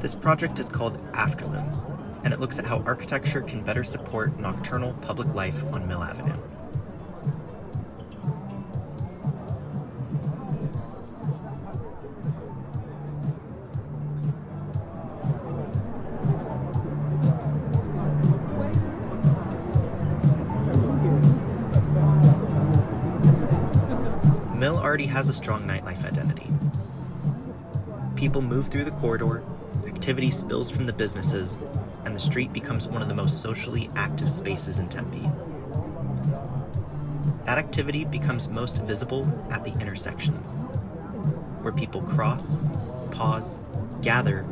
This project is called Afterlume, and it looks at how architecture can better support nocturnal public life on Mill Avenue. Mill already has a strong nightlife identity. People move through the corridor, activity spills from the businesses, and the street becomes one of the most socially active spaces in Tempe. That activity becomes most visible at the intersections, where people cross, pause, gather,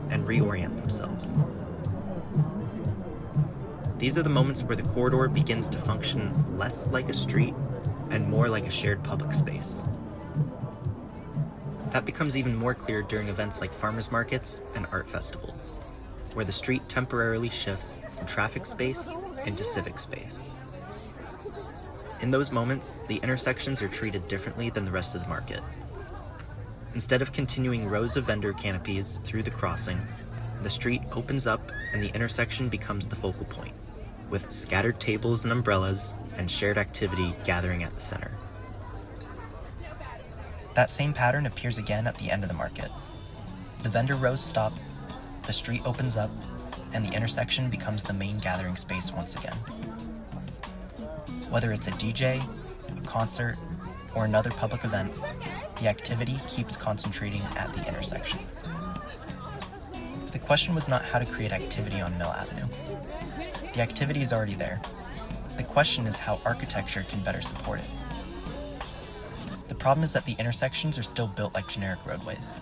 and reorient themselves. These are the moments where the corridor begins to function less like a street and more like a shared public space. That becomes even more clear during events like farmers markets and art festivals, where the street temporarily shifts from traffic space into civic space. In those moments, the intersections are treated differently than the rest of the market. Instead of continuing rows of vendor canopies through the crossing, the street opens up and the intersection becomes the focal point, with scattered tables and umbrellas and shared activity gathering at the center. That same pattern appears again at the end of the market. The vendor rows stop, the street opens up, and the intersection becomes the main gathering space once again. Whether it's a DJ, a concert, or another public event, the activity keeps concentrating at the intersections. The question was not how to create activity on Mill Avenue. The activity is already there. The question is how architecture can better support it. The problem is that the intersections are still built like generic roadways.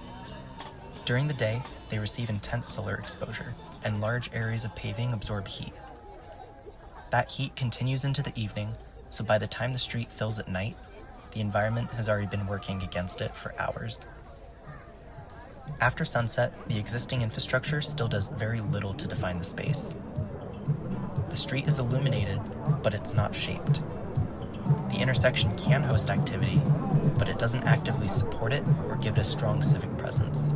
During the day, they receive intense solar exposure, and large areas of paving absorb heat. That heat continues into the evening, so by the time the street fills at night, the environment has already been working against it for hours. After sunset, the existing infrastructure still does very little to define the space. The street is illuminated, but it's not shaped. The intersection can host activity, but it doesn't actively support it or give it a strong civic presence.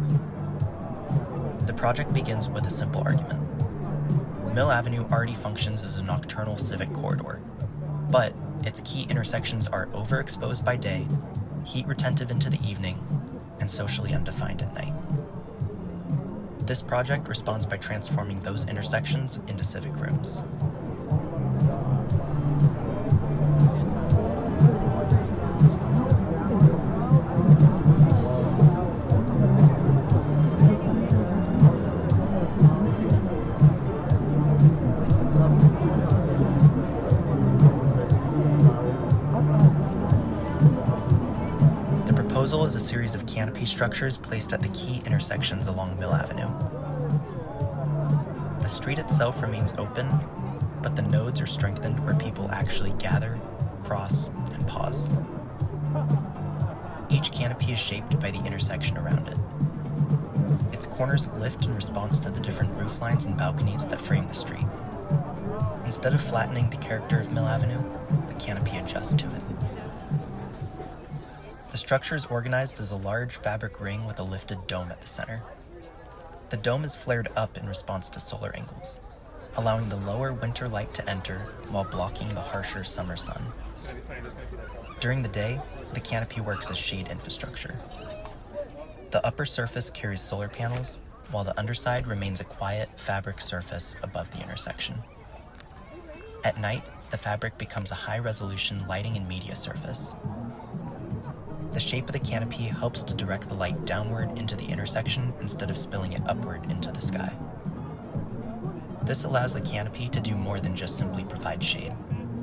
The project begins with a simple argument. Mill Avenue already functions as a nocturnal civic corridor, but its key intersections are overexposed by day, heat retentive into the evening, and socially undefined at night. This project responds by transforming those intersections into civic rooms. The proposal is a series of canopy structures placed at the key intersections along Mill Avenue. The street itself remains open, but the nodes are strengthened where people actually gather, cross, and pause. Each canopy is shaped by the intersection around it. Its corners lift in response to the different roof lines and balconies that frame the street. Instead of flattening the character of Mill Avenue, the canopy adjusts to it. The structure is organized as a large fabric ring with a lifted dome at the center. The dome is flared up in response to solar angles, allowing the lower winter light to enter while blocking the harsher summer sun. During the day, the canopy works as shade infrastructure. The upper surface carries solar panels, while the underside remains a quiet fabric surface above the intersection. At night, the fabric becomes a high-resolution lighting and media surface. The shape of the canopy helps to direct the light downward into the intersection instead of spilling it upward into the sky. This allows the canopy to do more than just simply provide shade.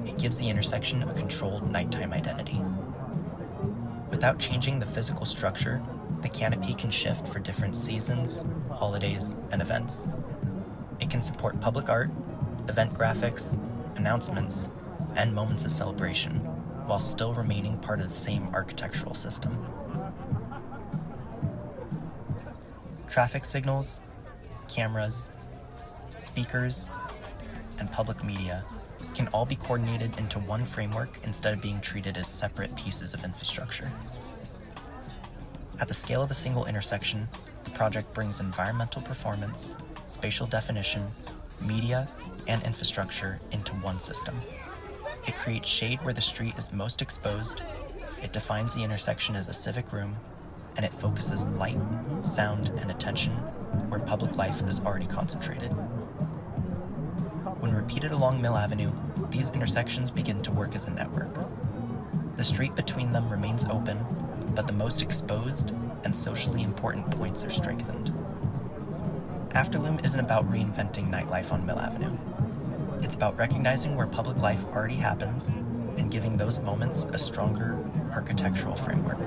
It gives the intersection a controlled nighttime identity. Without changing the physical structure, the canopy can shift for different seasons, holidays, and events. It can support public art, event graphics, announcements, and moments of celebration, while still remaining part of the same architectural system. Traffic signals, cameras, speakers, and public media can all be coordinated into one framework instead of being treated as separate pieces of infrastructure. At the scale of a single intersection, the project brings environmental performance, spatial definition, media, and infrastructure into one system. It creates shade where the street is most exposed, it defines the intersection as a civic room, and it focuses light, sound, and attention where public life is already concentrated. When repeated along Mill Avenue, these intersections begin to work as a network. The street between them remains open, but the most exposed and socially important points are strengthened. Afterlume isn't about reinventing nightlife on Mill Avenue. It's about recognizing where public life already happens and giving those moments a stronger architectural framework.